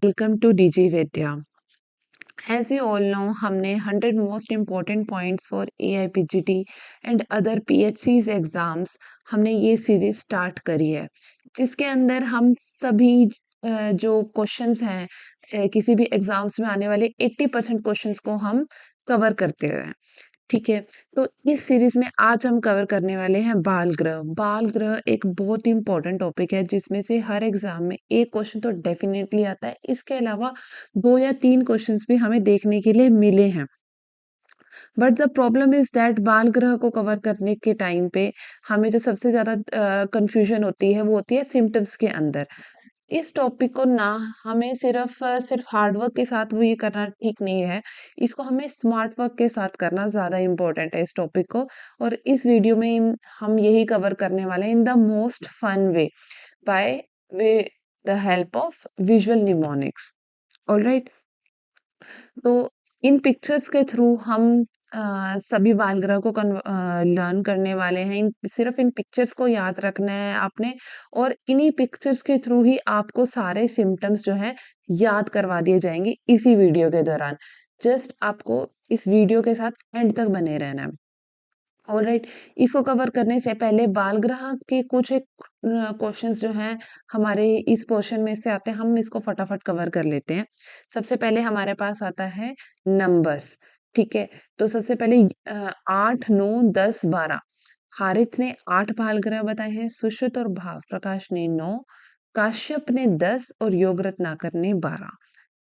Welcome to DG Vidya. As you all know, हमने 100 most important points for AIPGT and other PHCs exams हमने ये series start करी है, जिसके अंदर हम सभी जो क्वेश्चंस हैं किसी भी एग्जाम्स में आने वाले 80% क्वेश्चंस को हम कवर करते हैं। ठीक है, तो इस सीरीज में आज हम कवर करने वाले हैं बाल ग्रह। बाल ग्रह एक बहुत ही इंपॉर्टेंट टॉपिक है, जिसमें से हर एग्जाम में एक क्वेश्चन तो डेफिनेटली आता है। इसके अलावा 2 या 3 क्वेश्चंस भी हमें देखने के लिए मिले हैं। But the problem is that बाल ग्रह को कवर करने के टाइम पे हमें जो सबसे ज्यादा कंफ्यूजन होती है वो होती है सिम्टम्स के अंदर। इस टॉपिक को ना हमें सिर्फ हार्ड वर्क के साथ वो ये करना ठीक नहीं है, इसको हमें स्मार्ट वर्क के साथ करना ज़्यादा इम्पोर्टेंट है इस टॉपिक को। और इस वीडियो में हम यही कवर करने वाले हैं in the most fun way, by way the help of visual mnemonics. Alright, तो इन पिक्चर्स के थ्रू हम सभी बाल ग्रह को लर्न करने वाले हैं। सिर्फ इन पिक्चर्स को याद रखना है आपने, और इन्हीं पिक्चर्स के थ्रू ही आपको सारे सिम्टम्स जो हैं याद करवा दिए जाएंगे इसी वीडियो के दौरान। जस्ट आपको इस वीडियो के साथ एंड तक बने रहना है। ऑलराइट, इसको कवर करने से पहले बाल ग्रह के कुछ एक क्वेश्चंस जो हैं हमारे इस पोर्शन में से आते हैं, हम इसको फटाफट कवर कर लेते हैं। सबसे पहले हमारे पास आता है नंबर्स। ठीक है, तो सबसे पहले 8, 9, 10, 12। हारिथ ने 8 बाल ग्रह बताए हैं, सुश्रुत और भाव प्रकाश ने 9, काश्यप ने 10 और योग रत्नाकर ने 12।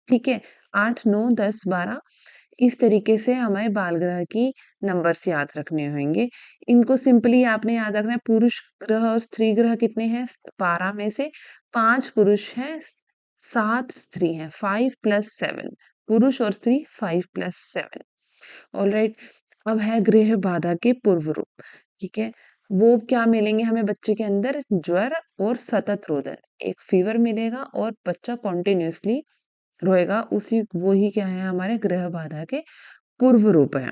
ठीक है, 8, 9, 10, 12 इस तरीके से हमें बाल ग्रह की नंबर्स याद रखने होंगे। इनको सिंपली आपने याद रखना है। पुरुष ग्रह और स्त्री ग्रह कितने हैं? 12 में से 5 पुरुष हैं, 7 स्त्री हैं। 5 + 7 पुरुष और स्त्री, 5 + 7। ऑलराइट, अब है गृह बाधा के पूर्व रूप। ठीक है, वो क्या मिलेंगे हमें बच्चे के अंदर? ज्वर और सतत रोदन, एक फीवर मिलेगा और बच्चा कॉन्टिन्यूसली रोएगा। उसी वो ही क्या है? हमारे ग्रह बाधा के पूर्व रूप है।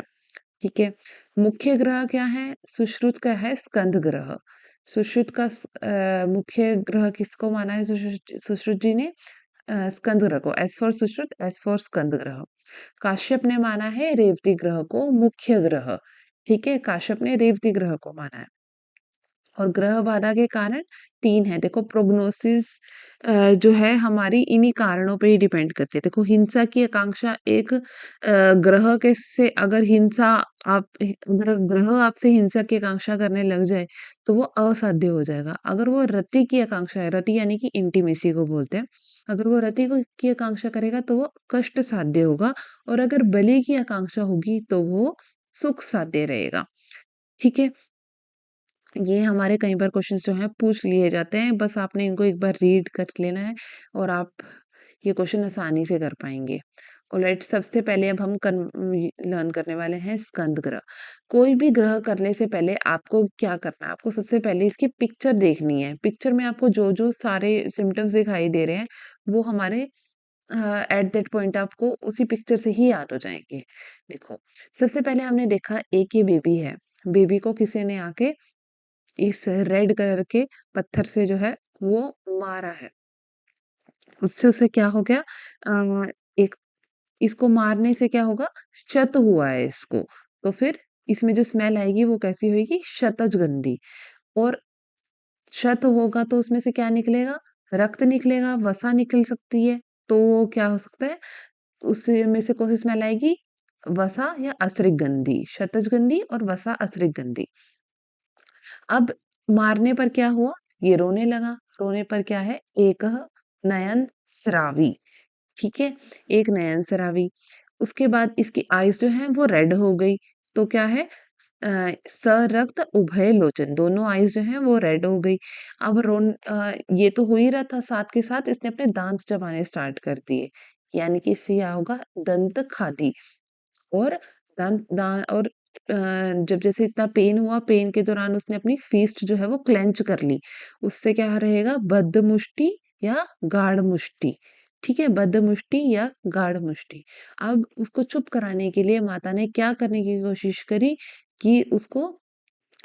ठीक है, मुख्य ग्रह क्या है? सुश्रुत का है स्कंद ग्रह। सुश्रुत का मुख्य ग्रह किसको माना है सुश्रुत जी ने? स्कंद ग्रह को। S for Sushruta, S for Skanda Graha. Kashyapa ने माना है रेवती ग्रह को मुख्य ग्रह। ठीक है, काश्यप ने रेवती ग्रह को माना है। और ग्रह बाधा के कारण 3 है। देखो, प्रोग्नोसिस जो है हमारी इन्हीं कारणों पे ही डिपेंड करती है। देखो, हिंसा की आकांक्षा एक ग्रह के से अगर हिंसा आप अगर ग्रह आपसे हिंसा की आकांक्षा करने लग जाए तो वो असाध्य हो जाएगा। अगर वो रति की आकांक्षा है, रति यानी कि इंटीमेसी को बोलते हैं, अगर वो रति को की आकांक्षा करेगा तो वो कष्ट साध्य होगा, और अगर बलि की आकांक्षा होगी तो वो सुख साध्य रहेगा। ठीक है, ये हमारे कई बार क्वेश्चंस जो हैं पूछ लिए जाते हैं, बस आपने इनको एक बार रीड कर लेना है और आप ये क्वेश्चन आसानी से कर पाएंगे। ऑलराइट, सबसे पहले अब हम लर्न करने वाले हैं स्कंद ग्रह। कोई भी ग्रह करने से पहले आपको क्या करना है? आपको सबसे पहले इसकी पिक्चर देखनी है। पिक्चर में आपको जो जो सारे सिम्टम्स दिखाई दे रहे हैं वो हमारे एट दैट पॉइंट आपको उसी पिक्चर से ही याद हो जाएंगे। देखो, सबसे पहले हमने देखा एक ये बेबी है। बेबी को किसी ने आके इस रेड कलर के पत्थर से जो है वो मारा है। उससे उसे क्या हो गया? एक इसको मारने से क्या होगा? क्षत हुआ है इसको। तो फिर इसमें जो स्मेल आएगी वो कैसी होगी? शतज गंधी। और क्षत होगा तो उसमें से क्या निकलेगा? रक्त निकलेगा, वसा निकल सकती है। तो वो क्या हो सकता है? उसमें से कौन सी स्मेल आएगी? वसा या असरिक गंधी। शतज गंधी और वसा असरिक गंधी। अब मारने पर क्या हुआ? ये रोने लगा। रोने पर क्या है? एक नयन स्रावी। ठीक है, एक नयन स्रावी। उसके बाद इसकी आईज जो है वो रेड हो गई। तो क्या है? सरक्त उभय लोचन, दोनों आईज जो हैं वो रेड हो गई। अब ये तो हो ही रहा था, साथ के साथ इसने अपने दांत चबाने स्टार्ट कर दिए। यानी कि इससे क्या होगा? दंत खादी। और दांत दांत और जब जैसे इतना पेन हुआ, पेन के दौरान उसने अपनी फीस्ट जो है वो क्लेंच कर ली। उससे क्या रहेगा? बद्ध मुष्टि या गाढ़ मुष्टि। ठीक है, बद्ध मुष्टि या गाढ़ मुष्टि। अब उसको चुप कराने के लिए माता ने क्या करने की कोशिश करी कि उसको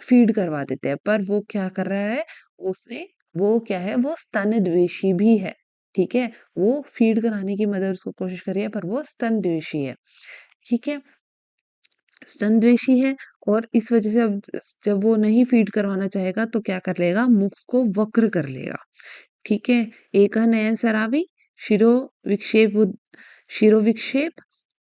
फीड करवा देते हैं, पर वो क्या कर रहा है? उसने वो क्या है? वो स्तन द्वेषी भी है। ठीक है, वो फीड कराने की मदर उसको कोशिश कर रही है, पर वो स्तनद्वेषी है। ठीक है, स्तनद्वेषी है और इस वजह से अब जब वो नहीं फीड करवाना चाहेगा तो क्या कर लेगा, मुख को वक्र कर लेगा। ठीक है, एका नयन सरावी, शिरो विक्षेप शिरो विक्षेप,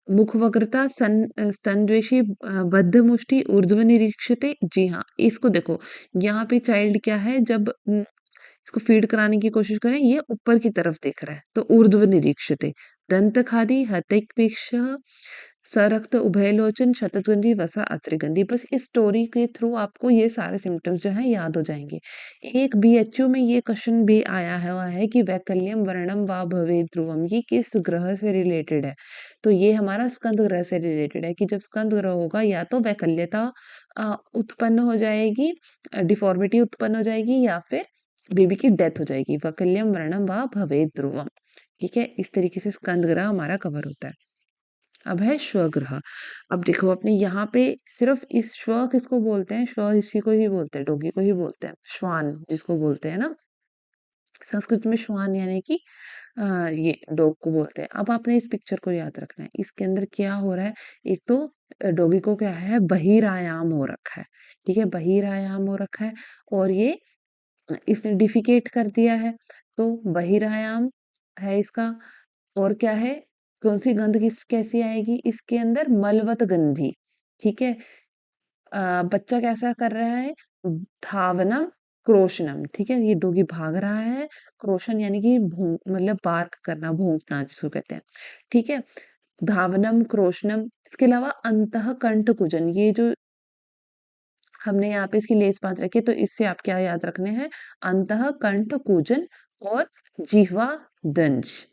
मुख वक्रता, स्तनद्वेषी, बद्ध मुष्टि, ऊर्ध्व निरीक्षते। जी हाँ, इसको देखो, यहाँ पे चाइल्ड क्या है, जब इसको फीड कराने की कोशिश करें, ये ऊपर की तरफ देख रहा है, तो ऊर्ध्व निरीक्षते। दंत खादी, हतैक्पेक्ष, सरक्त, उभयलोचन, शतद्वंदी, वसा, अस्त्रगंधी। बस इस स्टोरी के थ्रू आपको ये सारे सिम्टम्स जो हैं याद हो जाएंगे। एक बीएचयू में ये क्वेश्चन भी आया है, हुआ है कि वैकल्यम वर्णम वा भवेत् ध्रुवम, ये किस ग्रह से रिलेटेड है? तो ये हमारा स्कंद ग्रह से रिलेटेड है कि जब स्कंद ग्रह होगा या तो वैकल्यता उत्पन्न हो जाएगी, डिफॉर्मिटी उत्पन्न हो जाएगी, या फिर बेबी की डेथ हो जाएगी। वैकल्यम वर्णम वा भवेत् ध्रुवम। ठीक है, इस तरीके से स्कंद ग्रह हमारा कवर होता है। अब है श्वग्रह। अब देखो अपने यहाँ पे सिर्फ इस श्व किसको बोलते हैं, श्व इसी को ही बोलते हैं, डॉगी को ही बोलते हैं, श्वान जिसको बोलते हैं ना, संस्कृत में श्वान यानी कि ये डॉग को बोलते हैं। अब आपने इस पिक्चर को याद रखना है, इसके अंदर क्या हो रहा है। एक तो डॉगी को क्या है, बहिरायाम हो रखा है। ठीक है, बहिरायाम हो रखा है और ये इसने डिफिकेट कर दिया है, तो बहिरायाम है इसका। और क्या है, कौन-सी गंध कैसी आएगी इसके अंदर, मलवत गंधी। ठीक है, बच्चा कैसा कर रहा है, धावनम, क्रोशनम। ठीक है, ये डॉगी भाग रहा है, क्रोशन यानी कि मतलब बार्क करना, भौंकना जिसको कहते हैं। ठीक है, धावनम, क्रोशनम। इसके अलावा अंतः कंठ कुजन, ये जो हमने यहाँ पे इसकी लेस बांध रखी है, तो इससे आप क्या याद रखने हैं, अंतः कंठ कूजन और जिह्वा दंश।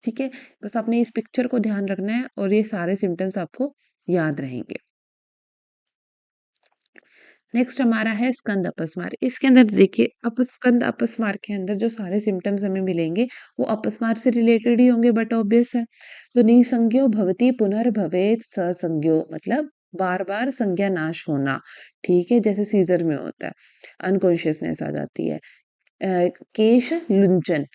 ठीक है, बस आपने इस पिक्चर को ध्यान रखना है और ये सारे सिम्टम्स आपको याद रहेंगे। नेक्स्ट हमारा है स्कंद अपस्मार। इसके अंदर देखिए, स्कंद अपस्मार के अंदर जो सारे सिम्टम्स हमें मिलेंगे वो अपस्मार से रिलेटेड ही होंगे, बट ऑब्वियस है। तो निसंज्ञो भवति पुनर्भवेत् ससंज्ञो, मतलब बार बार संज्ञा नाश होना। ठीक है, जैसे सीजर में होता है, अनकॉन्शियसनेस आ जाती है। केश लुंचन,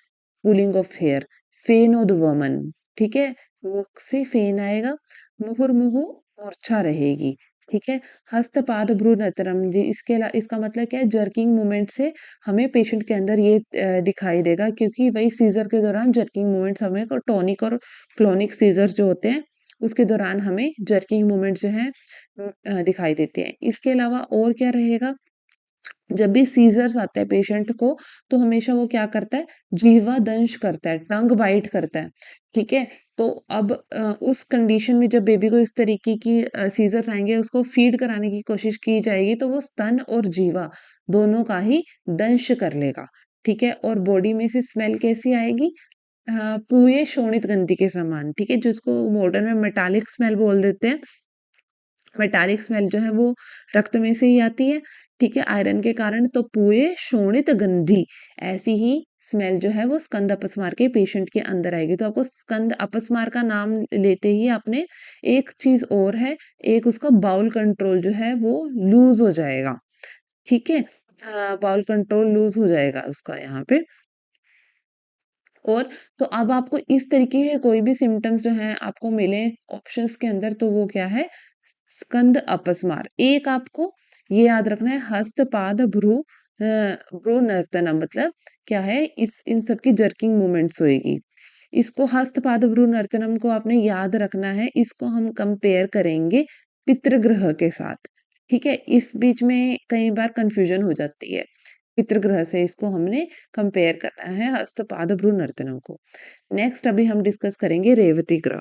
पुलिंग ऑफ हेयर, फेन ऑफ द वमन। ठीक है, मुख से फेन आएगा, मुहुर्मुहु मूर्छा रहेगी। ठीक है, हस्तपाद भ्रू नतरम जी, इसका मतलब क्या है, जर्किंग मूवमेंट से हमें पेशेंट के अंदर ये दिखाई देगा, क्योंकि वही सीजर के दौरान जर्किंग मूवमेंट्स हमें टोनिक और क्लोनिक सीजर जो होते हैं उसके दौरान हमें जर्किंग मूवमेंट जो है दिखाई देते हैं। इसके अलावा और क्या रहेगा, जब भी सीजर्स आते हैं पेशेंट को, तो हमेशा वो क्या करता है, जीवा दंश करता है, टंग बाइट करता है। ठीक है, तो अब उस कंडीशन में जब बेबी को इस तरीके की सीजर्स आएंगे, उसको फीड कराने की कोशिश की जाएगी, तो वो स्तन और जीवा दोनों का ही दंश कर लेगा। ठीक है, और बॉडी में से स्मेल कैसी आएगी, पूरे शोणित गंधी के समान। ठीक है, जिसको मॉडर्न में मेटालिक स्मेल बोल देते हैं। मेटालिक स्मेल जो है वो रक्त में से ही आती है। ठीक है, आयरन के कारण, तो पूरे शोणित गंधी ऐसी ही स्मेल जो है वो स्कंद अपस्मार के पेशेंट के अंदर आएगी। तो आपको स्कंद अपस्मार का नाम लेते ही आपने एक चीज और है, एक उसका बाउल कंट्रोल जो है वो लूज हो जाएगा। ठीक है, बाउल कंट्रोल लूज हो जाएगा उसका यहाँ पे। और तो अब आपको इस तरीके के कोई भी सिम्टम्स जो हैं आपको मिले ऑप्शंस के अंदर, तो वो क्या है, स्कंद अपस्मार। एक आपको ये याद रखना है, हस्त पाद भ्रू भ्रू नर्तना, मतलब क्या है, इस इन सब की जर्किंग मूवमेंट्स होएगी। इसको हस्त पाद भ्रू नर्तनम को आपने याद रखना है, इसको हम कंपेयर करेंगे पितृग्रह के साथ। ठीक है, इस बीच में कई बार कंफ्यूजन हो जाती है, पितृग्रह से इसको हमने कंपेयर करना है, हस्तपाद भ्रू नर्तनम को। नेक्स्ट अभी हम डिस्कस करेंगे रेवती ग्रह।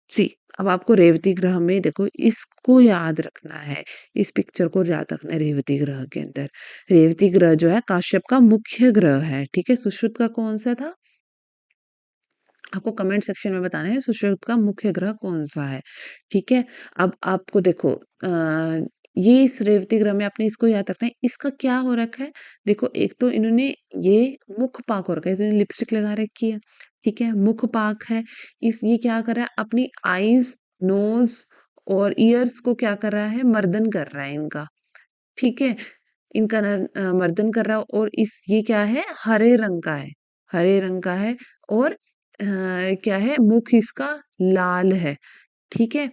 सी, अब आपको रेवती ग्रह में देखो, इसको याद रखना है, इस पिक्चर को याद रखना है। रेवती ग्रह के अंदर, रेवती ग्रह जो है काश्यप का मुख्य ग्रह है। ठीक है, सुश्रुत का कौन सा था, आपको कमेंट सेक्शन में बताना है सुश्रुत का मुख्य ग्रह कौन सा है। ठीक है, अब आपको देखो, ये इस रेवती ग्रह में आपने इसको याद रखना है, इसका क्या हो रखा है। देखो, एक तो इन्होंने ये मुख पाक हो रखा है, इसने लिपस्टिक लगा रखी है। ठीक है, मुख पाक है। इस ये क्या कर रहा है, अपनी आईज, नोज और ईयर्स को क्या कर रहा है, मर्दन कर रहा है इनका। ठीक है, इनका मर्दन कर रहा है, और इस ये क्या है, हरे रंग का है। हरे रंग का है और क्या है, मुख इसका लाल है, ठीक है।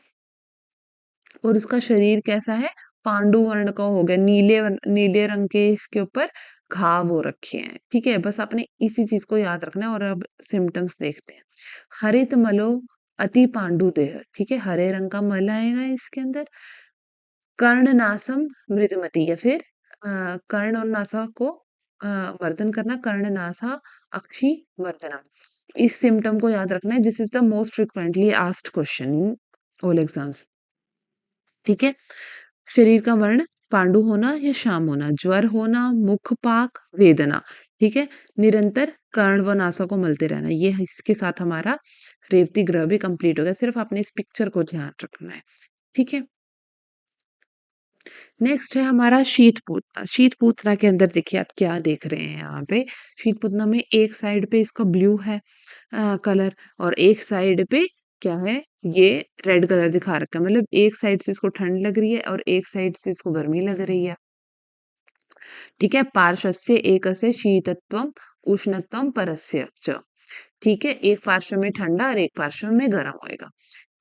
और उसका शरीर कैसा है, पांडु वर्ण का हो गया, नीले रंग के इसके ऊपर घाव हो रखे हैं, ठीक है। बस आपने इसी चीज को याद रखना है। और अब सिम्टम्स देखते हैं। हरित मलो अति पांडु देह, ठीक है, हरे रंग का मल आएगा इसके अंदर। कर्णनासम मृदमति, या फिर कर्ण और नासा को वर्धन करना, कर्णनासा अक्षि वर्धनम। इस सिम्टम को याद रखना है। This is the most frequently asked question in all exams, ठीक है। शरीर का वर्ण पांडु होना या श्याम होना, ज्वर होना, मुख पाक, वेदना, ठीक है। निरंतर कर्ण व नासा को मलते रहना। ये इसके साथ हमारा रेवती ग्रह भी कंप्लीट हो गया। सिर्फ आपने इस पिक्चर को ध्यान रखना है, ठीक है। नेक्स्ट है हमारा शीत पूतना। शीत पूतना के अंदर देखिए आप क्या देख रहे हैं यहाँ पे। शीत पूतना में एक साइड पे इसका ब्लू है कलर, और एक साइड पे क्या है, ये रेड कलर दिखा रखा है। मतलब एक साइड से इसको ठंड लग रही है और एक साइड से इसको गर्मी लग रही है, ठीक है। पार्श्वस्य एकस्य शीतत्वम उष्णत्वम परस्य च, ठीक है। एक पार्श्व में ठंडा और एक पार्श्व में गर्म होएगा,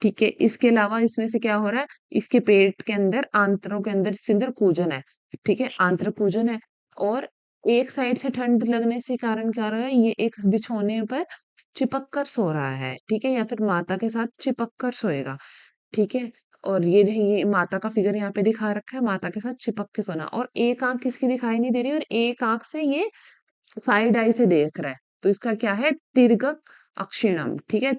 ठीक है। इसके अलावा इसमें से क्या हो रहा है, इसके पेट के अंदर, आंत्रों के अंदर, इसके अंदर कूजन है, ठीक है, आंत्र कूजन है। और एक साइड से ठंड लगने से कारण क्या हो रहा है, ये एक बिछोने पर चिपक कर सो रहा है, ठीक है, या फिर माता के साथ चिपक कर सोएगा, ठीक है। और ये माता का फिगर यहाँ पे दिखा रखा है, माता के साथ चिपक के सोना। और एक आंख किसकी दिखाई नहीं दे रही, और एक आंख से ये साइड आई से देख रहा है, तो इसका क्या है, तिर्यक अक्षिणम, ठीक है।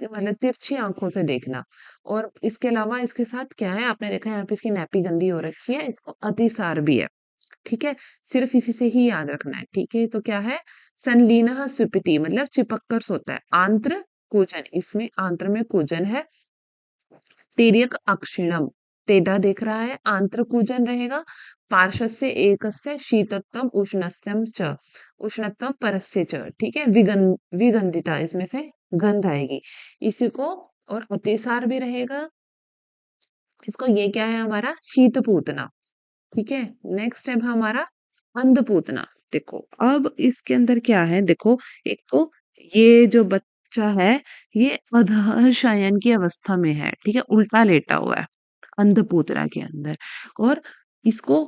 मतलब तिरछी आंखों से देखना। और इसके अलावा इसके साथ क्या है, आपने देखा है यहाँ पे इसकी नैपी गंदी हो रखी है, इसको अतिसार भी है, ठीक है। सिर्फ इसी से ही याद रखना है, ठीक है। तो क्या है, संलीन स्विपिटी, मतलब चिपक कर सोता है। आंत्र कूजन, इसमें आंत्र में कूजन है। तिर्यक अक्षिणम, टेढ़ा देख रहा है, आंत्र कूजन रहेगा। पार्श्वस्य एकस्य शीतत्वम उष्णस्यम च, उष्णत्वम परस्य च, ठीक है। विगंधिता, इसमें से गंध आएगी इसी को। और अतिसार भी रहेगा इसको। ये क्या है हमारा, शीतपूतना, ठीक है। नेक्स्ट है हमारा अंधपूतना। देखो अब इसके अंदर क्या है, देखो एक तो ये जो बच्चा है, ये अधः शयन की अवस्था में है, ठीक है, उल्टा लेटा हुआ है अंधपूतना के अंदर। और इसको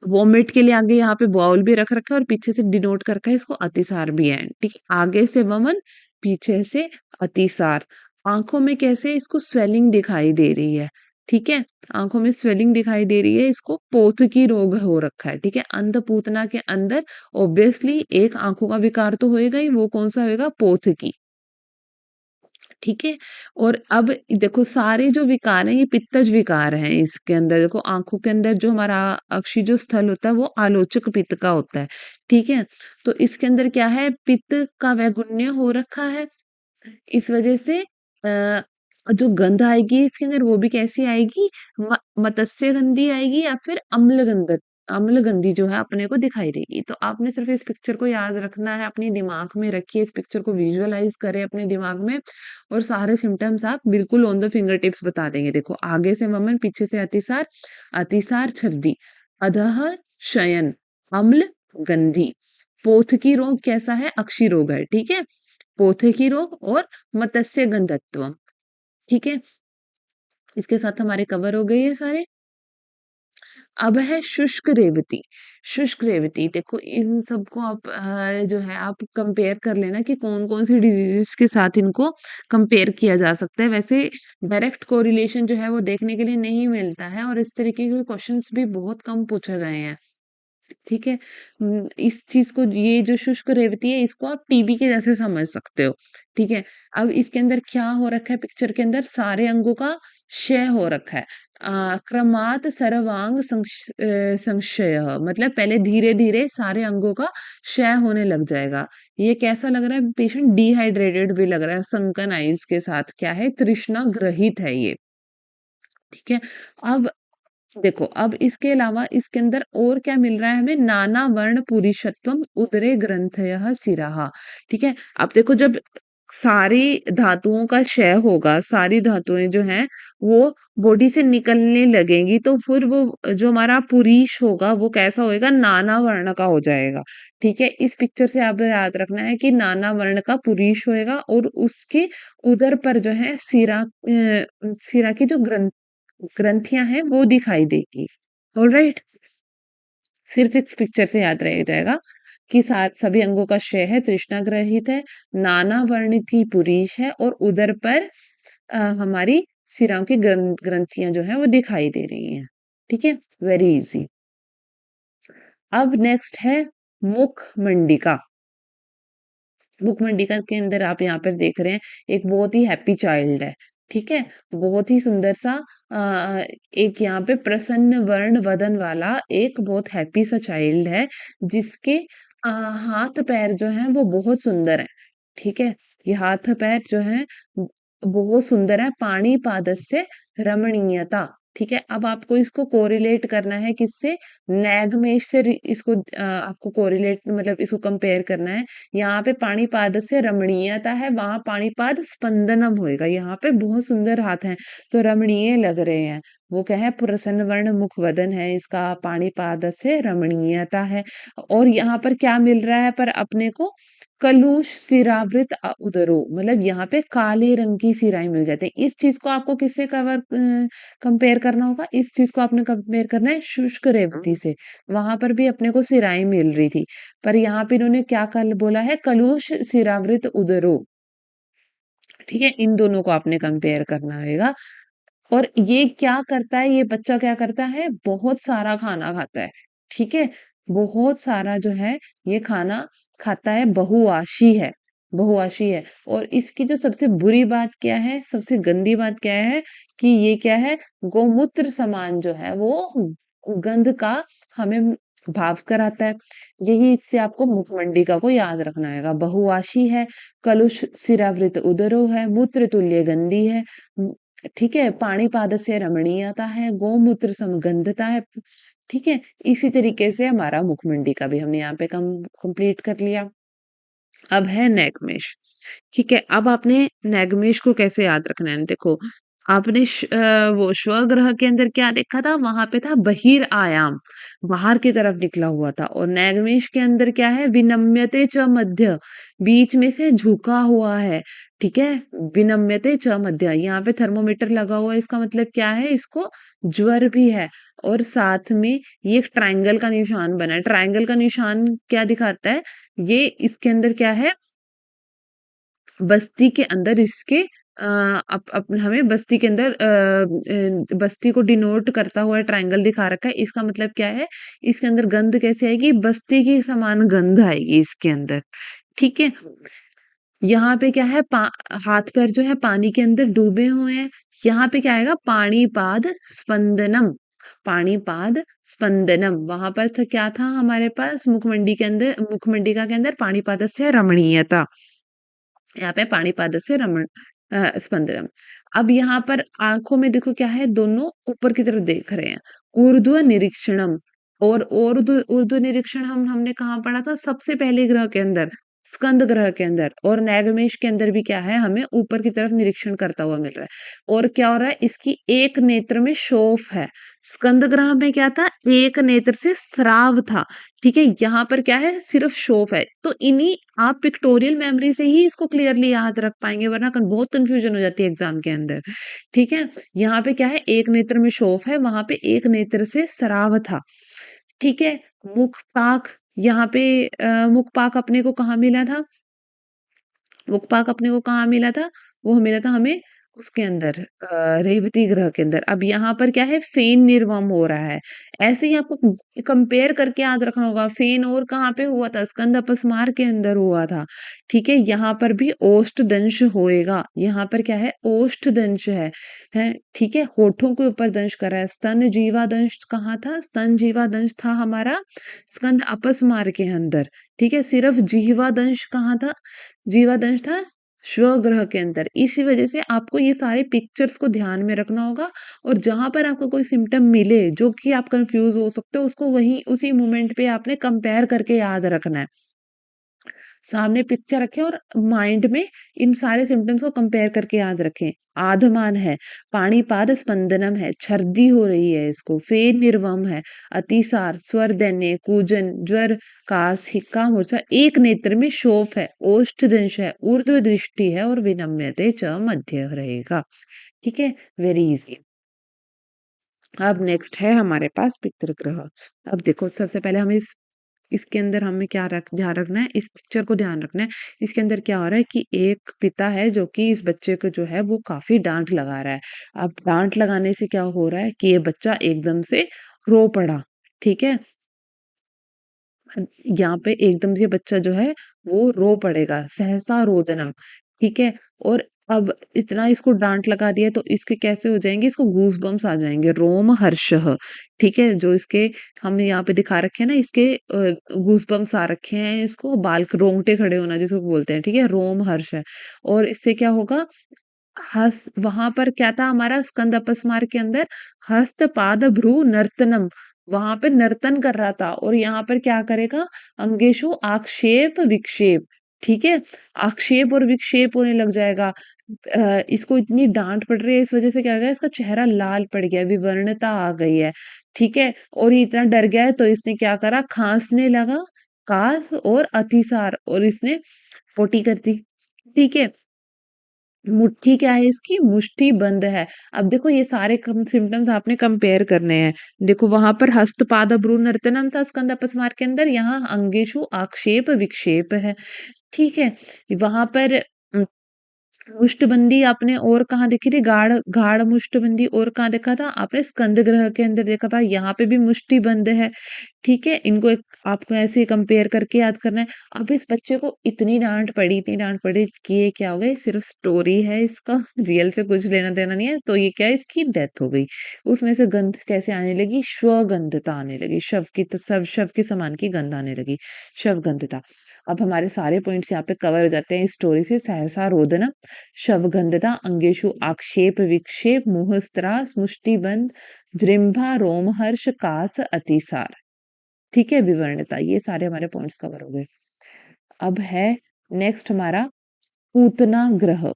वोमिट के लिए आगे यहाँ पे बाउल भी रख रखा है, और पीछे से डिनोट कर रखा है इसको अतिसार भी है, ठीक है। आगे से वमन, पीछे से अतिसार। आंखों में कैसे इसको स्वेलिंग दिखाई दे रही है, ठीक है, आंखों में स्वेलिंग दिखाई दे रही है, इसको पोथ की रोग हो रखा है, ठीक है। अंधपूतना के अंदर ऑब्वियसली एक आंखों का विकार तो होएगा ही, वो कौन सा होएगा, पोथ की, ठीक है। और अब देखो सारे जो विकार हैं ये पित्तज विकार हैं इसके अंदर। देखो आंखों के अंदर जो हमारा अक्षि जो स्थल होता है वो आलोचक पित्त का होता है, ठीक है। तो इसके अंदर क्या है, पित्त का वैगुण्य हो रखा है। इस वजह से जो गंध आएगी इसके अंदर वो भी कैसी आएगी, मत्स्य गंधी आएगी, या फिर अम्ल गंधी जो है अपने को दिखाई देगी। तो आपने सिर्फ इस पिक्चर को याद रखना है, अपनी दिमाग में रखिए, इस पिक्चर को विजुअलाइज करें अपने दिमाग में, और सारे सिम्टम्स आप बिल्कुल ऑन द फिंगर टिप्स बता देंगे। देखो आगे से वमन, पीछे से अतिसार, अतिसार छर्दी, अधः शयन, अम्ल गंधी। पोथ की रोग कैसा है, अक्षी रोग है, ठीक है, पोथकी रोग और मत्स्य गंधत्व, ठीक है। इसके साथ हमारे कवर हो गए ये सारे। अब है शुष्क रेवती। शुष्क रेवती, देखो इन सबको आप जो है आप कंपेयर कर लेना कि कौन कौन सी डिजीजेस के साथ इनको कंपेयर किया जा सकता है। वैसे डायरेक्ट कोरिलेशन जो है वो देखने के लिए नहीं मिलता है, और इस तरीके के क्वेश्चंस भी बहुत कम पूछे गए हैं, ठीक है। इस चीज को, ये जो शुष्क रेवती है इसको आप टीबी के जैसे समझ सकते हो, ठीक है। अब इसके अंदर क्या हो रखा है, पिक्चर के अंदर सारे अंगों का क्षय हो रखा है। क्रमात सर्वांग संक्षय, मतलब पहले धीरे धीरे सारे अंगों का क्षय होने लग जाएगा। ये कैसा लग रहा है, पेशेंट डिहाइड्रेटेड भी लग रहा है, संकन आइज के साथ, क्या है, तृष्णा ग्रहित है ये, ठीक है। अब देखो अब इसके अलावा इसके अंदर और क्या मिल रहा है हमें, नाना वर्ण पुरुषत्वम उदरे ग्रंथयः शिरः, ठीक है। अब देखो जब सारी धातुओं का क्षय होगा, सारी धातुएँ जो हैं वो बॉडी से निकलने लगेंगी, तो फिर वो जो हमारा पुरीष होगा वो कैसा होएगा? नाना वर्ण का हो जाएगा, ठीक है? इस पिक्चर से आपको याद रखना है कि नाना वर्ण का पुरीष होएगा और उसके उदर पर जो है शिरा की जो ग्रंथियाँ हैं वो दिखाई देगी। ऑलराइट? सिर्फ इस पिक्चर से याद रह जाएगा कि सात सभी अंगों का क्षय है, तृष्णा ग्रहित है, नाना वर्णित ही पुरीष है और उदर पर हमारी शिराओं की ग्रंथियां जो है वो दिखाई दे रही हैं। ठीक है, वेरी इजी। अब नेक्स्ट है मुख मंडिका। मुख मंडिका के अंदर आप यहाँ पर देख रहे हैं एक बहुत ही हैप्पी चाइल्ड है। ठीक है, बहुत ही सुंदर सा एक यहाँ पे प्रसन्न वर्ण वदन वाला एक बहुत हैप्पी सा चाइल्ड है, जिसके हाथ पैर जो हैं वो बहुत सुंदर हैं। ठीक है, ये हाथ पैर जो हैं बहुत सुंदर है, पाणी पादस्य रमणीयता। ठीक है, अब आपको इसको कोरिलेट करना है किससे? नैगमेश से इसको आपको कोरिलेट मतलब इसको कंपेयर करना है। यहाँ पे पाणिपाद से रमणीयता है, वहां पाणिपाद स्पंदनम होएगा। यहाँ पे बहुत सुंदर हाथ हैं तो रमणीय लग रहे हैं। वो क्या है? प्रसन्न वर्ण मुख वदन है इसका, पाणिपाद से रमणीयता है। और यहाँ पर क्या मिल रहा है पर अपने को? कलुष सिरावृत उदरो, मतलब यहाँ पे काले रंग की सिराएं मिल जाते हैं। इस चीज को आपको किससे कंपेयर करना होगा? इस चीज को आपने कंपेयर करना है शुष्क रेवती से। वहां पर भी अपने को सिराएं मिल रही थी, पर यहाँ पे इन्होंने क्या कल बोला है? कलुष सिरावृत उदरो। ठीक है, इन दोनों को आपने कंपेयर करना होगा। और ये क्या करता है? ये बच्चा क्या करता है? बहुत सारा खाना खाता है। ठीक है, बहुत सारा जो है ये खाना खाता है, बहुआशी है, बहुआशी है। और इसकी जो सबसे बुरी बात क्या है, सबसे गंदी बात क्या है कि ये क्या है? गोमूत्र समान जो है वो गंध का हमें भाव कराता है। यही इससे आपको मुखमंडिका को याद रखना है। बहुआशी है, कलुष सिरावृत उदरो है, मूत्र तुल्य गंधी है। ठीक है, पाणिपादस्य रमणीयता है, गोमूत्र समगंधता है। ठीक है, इसी तरीके से हमारा मुखमंडिका भी हमने यहाँ पे कंप्लीट कर लिया। अब है नैगमेश। ठीक है, अब आपने नैगमेश को कैसे याद रखना है? देखो, आपने वो स्वग्रह के अंदर क्या देखा था? वहां पे था बहिर आयाम, बाहर की तरफ निकला हुआ था। और नैगमेश के अंदर क्या है? विनम्यते च मध्य, बीच में से झुका हुआ है। ठीक है, विनम्यते च मध्य, यहाँ पे थर्मोमीटर लगा हुआ है, इसका मतलब क्या है? इसको ज्वर भी है। और साथ में ये एक ट्रायंगल का निशान बना है। ट्रायंगल का निशान क्या दिखाता है? ये इसके अंदर क्या है? बस्ती के अंदर इसके हमें बस्ती के अंदर बस्ती को डिनोट करता हुआ ट्रायंगल दिखा रखा है। इसका मतलब क्या है? इसके अंदर गंध कैसे आएगी? बस्ती के समान गंध आएगी इसके अंदर। ठीक है, यहाँ पे क्या है? हाथ पैर जो है पानी के अंदर डूबे हुए हैं। यहाँ पे क्या आएगा? पाणिपाद स्पंदनम, पाणिपाद स्पंदनम। वहां पर था क्या था हमारे पास? मुखमंडिका के अंदर पाणिपादस्य रमणीयता, यहाँ पे पाणिपाद से स्पंदनम। अब यहाँ पर आंखों में देखो क्या है? दोनों ऊपर की तरफ देख रहे हैं। ऊर्ध्व निरीक्षणम, और ऊर्ध्व ऊर्ध्व निरीक्षण हमने कहाँ पढ़ा था? सबसे पहले ग्रह के अंदर, स्कंद ग्रह के अंदर। और नैगमेश के अंदर भी क्या है? हमें ऊपर की तरफ निरीक्षण करता हुआ मिल रहा है। और क्या हो रहा है? इसकी एक नेत्र में शोफ है। स्कंद ग्रह में क्या था? एक नेत्र से स्राव था। ठीक है, यहाँ पर क्या है? सिर्फ शोफ है। तो इन्हीं आप पिक्टोरियल मेमोरी से ही इसको क्लियरली याद रख पाएंगे, वरना बहुत कंफ्यूजन हो जाती है एग्जाम के अंदर। ठीक है, यहाँ पे क्या है? एक नेत्र में शोफ है, वहां पे एक नेत्र से स्राव था। ठीक है, मुख पाक, यहाँ पे मुख पाक अपने को कहाँ मिला था? मुख पाक अपने को कहाँ मिला था? वो मिला था हमें उसके अंदर, रेवती ग्रह के अंदर। अब यहाँ पर क्या है? फेन निर्वम हो रहा है। ऐसे ही आपको कंपेयर करके याद रखना होगा। फेन और कहाँ पे हुआ था? स्कंद अपस्मार के अंदर हुआ था। ठीक है, यहाँ पर भी ओष्ठ दंश होएगा। यहाँ पर क्या है? ओष्ठ दंश है। ठीक है, होठों के ऊपर दंश कर रहा है। स्तन जीवा दंश कहाँ था? स्तन जीवा दंश था हमारा स्कंद अपस्मार के अंदर। ठीक है, सिर्फ जीवा दंश कहाँ था? जीवा दंश था स्वग्रह के अंदर। इसी वजह से आपको ये सारे पिक्चर्स को ध्यान में रखना होगा। और जहां पर आपको कोई सिम्टम मिले जो कि आप कंफ्यूज हो सकते हो, उसको वहीं उसी मोमेंट पे आपने कंपेयर करके याद रखना है। सामने पिक्चर रखें और माइंड में इन सारे सिम्पटम्स को कंपेयर करके याद रखें। आधमान है, पाणिपाद स्पंदनम है, छर्दी हो रही है इसको, फेन निर्वम है, अतिसार, स्वर दैन्य, कूजन, ज्वर, कास, हिक्का मूर्छा, एक नेत्र में शोफ है, ओष्ठ दंश है, ऊर्ध्व दृष्टि है और विनम्यते च मध्य रहेगा। ठीक है, वेरी इजी। अब नेक्स्ट है हमारे पास पितृग्रह। अब देखो सबसे पहले हमें इसके अंदर हमें क्या ध्यान रखना है, इस पिक्चर को ध्यान रखना है। इसके अंदर क्या हो रहा है कि एक पिता है जो कि इस बच्चे को जो है वो काफी डांट लगा रहा है। अब डांट लगाने से क्या हो रहा है कि ये बच्चा एकदम से रो पड़ा। ठीक है, यहाँ पे एकदम से बच्चा जो है वो रो पड़ेगा, सहसा रोदनम। ठीक है, और अब इतना इसको डांट लगा दिया तो इसके कैसे हो जाएंगे, इसको गूज बम्स आ जाएंगे, रोम हर्षः। ठीक है, जो इसके हम यहाँ पे दिखा रखे हैं ना, इसके गूज बम्स आ रखे हैं, इसको बाल रोंगटे खड़े होना जिसको बोलते हैं। ठीक है, रोम हर्ष है। और इससे क्या होगा, हस वहां पर क्या था हमारा स्कंद अपस्मार के अंदर, हस्त पाद भ्रू नर्तनम, वहां पे नर्तन कर रहा था, और यहाँ पर क्या करेगा, अंगेशु आक्षेप विक्षेप। ठीक है, आक्षेप और विक्षेप होने लग जाएगा। इसको इतनी डांट पड़ रही है, इस वजह से क्या हो गया, इसका चेहरा लाल पड़ गया, विवर्णता आ गई है। ठीक है, और ये इतना डर गया है तो इसने क्या करा, खांसने लगा, कास और अतिसार, और इसने पोटी कर दी। ठीक है, मुट्ठी क्या है इसकी, मुट्ठी बंद है। अब देखो ये सारे सिम्टम्स आपने कंपेयर करने हैं। देखो वहां पर हस्तपाद भ्रू नर्तनम था स्कंद अपस्मार के अंदर, यहाँ अंगेशु आक्षेप विक्षेप है। ठीक है, वहां पर मुष्टबंदी आपने और कहाँ देखी थी, गाढ़ गाढ़ मुष्टबंदी और कहाँ देखा था आपने, स्कंद ग्रह के अंदर देखा था, यहाँ पे भी मुष्टि बंद है। ठीक है, इनको एक आपको ऐसे कंपेयर करके याद करना है। अब इस बच्चे को इतनी डांट पड़ी कि ये क्या हो गया, ये सिर्फ स्टोरी है, इसका रियल से कुछ लेना देना नहीं है, तो ये क्या है, इसकी डेथ हो गई। उसमें से गंध कैसे आने लगी, श्वगंधता आने लगी, शव की, तो सब शव के समान की गंध आने लगी, शवगंधता। अब हमारे सारे पॉइंट्स यहाँ पे कवर हो जाते हैं इस स्टोरी से। सहसा रोदन, शवगंधता, अंगेषु आक्षेप विक्षेप, मुहस्त्रास, मुष्टिबंध, जृंभा, रोमहर्ष, कास, अतिसार। ठीक है, विवरणता, ये सारे हमारे पॉइंट्स कवर हो गए। अब है नेक्स्ट हमारा पूतना ग्रह।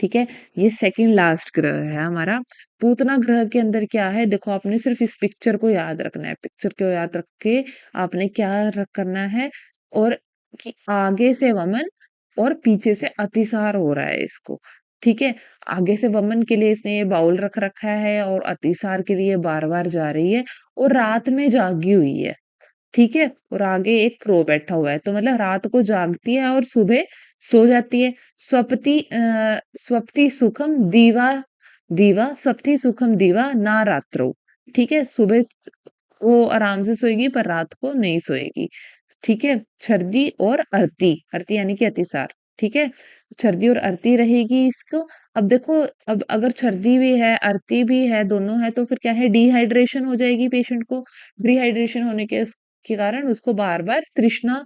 ठीक है, ये सेकंड लास्ट ग्रह है हमारा। पूतना ग्रह के अंदर क्या है, देखो आपने सिर्फ इस पिक्चर को याद रखना है, पिक्चर को याद रख के आपने क्या करना है, और कि आगे से वमन और पीछे से अतिसार हो रहा है इसको। ठीक है, आगे से वमन के लिए इसने ये बाउल रख रखा है, और अतिसार के लिए बार बार जा रही है, और रात में जागी हुई है। ठीक है, और आगे एक क्रो बैठा हुआ है, तो मतलब रात को जागती है और सुबह सो जाती है। स्वप्ति सुखम दीवा, दीवा स्वप्ति सुखम दीवा ना रात्रो। ठीक है, सुबह वो आराम से सोएगी पर रात को नहीं सोएगी। ठीक है, छर्दी और अर्ती, अर्ती यानी कि अतिसार। ठीक है, छर्दी और अर्ती रहेगी इसको। अब देखो, अब अगर छर्दी भी है अर्ती भी है, दोनों है, तो फिर क्या है, डिहाइड्रेशन हो जाएगी पेशेंट को। डिहाइड्रेशन होने के कारण उसको बार बार तृष्णा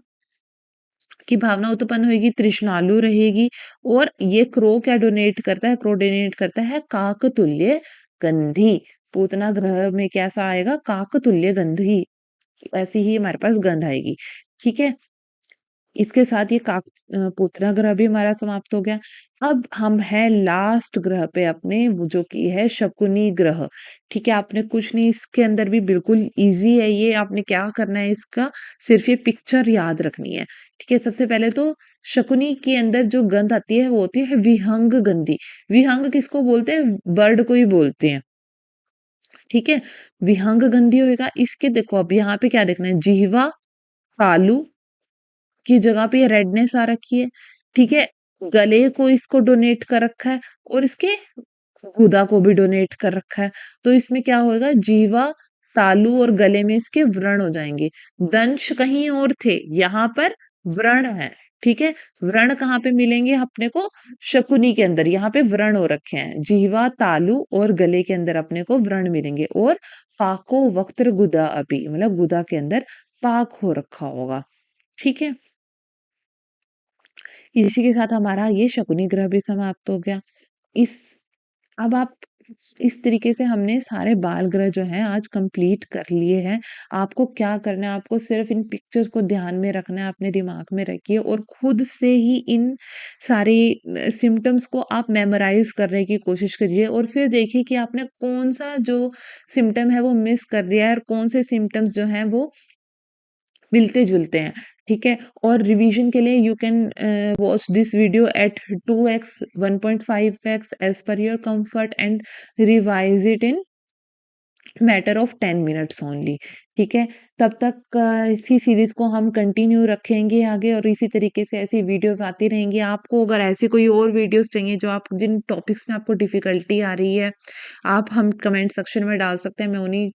की भावना उत्पन्न होगी, तृष्णालु रहेगी। और ये क्रो क्या डोनेट करता है, क्रो डोनेट करता है काकतुल्य गंधी। पूतना ग्रह में कैसा आएगा, काकतुल्य गंधी, ऐसी ही हमारे पास गंध आएगी। ठीक है, इसके साथ ये पूतना ग्रह भी हमारा समाप्त हो गया। अब हम है लास्ट ग्रह पे अपने, वो जो कि है शकुनी ग्रह। ठीक है, आपने कुछ नहीं, इसके अंदर भी बिल्कुल इजी है ये, आपने क्या करना है, इसका सिर्फ ये पिक्चर याद रखनी है। ठीक है, सबसे पहले तो शकुनी के अंदर जो गंध आती है वो होती है विहंग गंधी। विहंग किसको बोलते हैं, बर्ड को ही बोलते हैं। ठीक है, विहंग गंधी होएगा इसके, देखो अब यहाँ पे क्या देखना है, जिह्वा तालु की जगह पे ये रेडनेस आ रखी है। ठीक है, गले को इसको डोनेट कर रखा है, और इसके गुदा को भी डोनेट कर रखा है। तो इसमें क्या होगा, जीवा, तालु और गले में इसके व्रण हो जाएंगे। दंश कहीं और थे, यहाँ पर व्रण है। ठीक है, व्रण कहाँ पे मिलेंगे अपने को, शकुनी के अंदर, यहाँ पे व्रण हो रखे हैं, जीवा, तालु और गले के अंदर अपने को व्रण मिलेंगे। और पाको वक्त्र गुदा अभी, मतलब गुदा के अंदर पाक हो रखा होगा। ठीक है, इसी के साथ हमारा ये शकुनी ग्रह भी समाप्त हो गया। इस अब आप इस तरीके से हमने सारे बाल ग्रह जो हैं आज कंप्लीट कर लिए हैं। आपको क्या करना है, आपको सिर्फ़ इन पिक्चर्स को ध्यान में रखना है, अपने दिमाग में रखिए और खुद से ही इन सारे सिम्पटम्स को आप मेमोराइज़ करने की कोशिश करिए और फिर देखिए कि आपने कौन-सा जो सिम्पटम है वो मिस कर दिया है और कौन से सिम्पटम्स जो हैं वो मिलते-जुलते हैं, ठीक है? और रिवीजन के लिए you can watch this video at 2x, 1.5x as per your comfort and revise it in matter of 10 minutes only, ठीक है? तब तक इसी सीरीज़ को हम कंटिन्यू रखेंगे आगे और इसी तरीके से ऐसी वीडियोज़ आती रहेंगी। आपको अगर ऐसी कोई और वीडियोज़ चाहिए जो आप जिन टॉपिक्स में आपको डिफ़िकल्टी आ रही है, आप हम कमेंट सेक्शन में डाल सकते हैं। मैं उन्हीं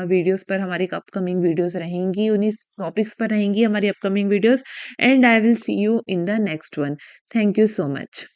वीडियोज़ पर हमारी अपकमिंग वीडियोज़ रहेंगी, उन्हीं टॉपिक्स पर रहेंगी हमारी upcoming videos and I will see you in the next one. Thank you so much.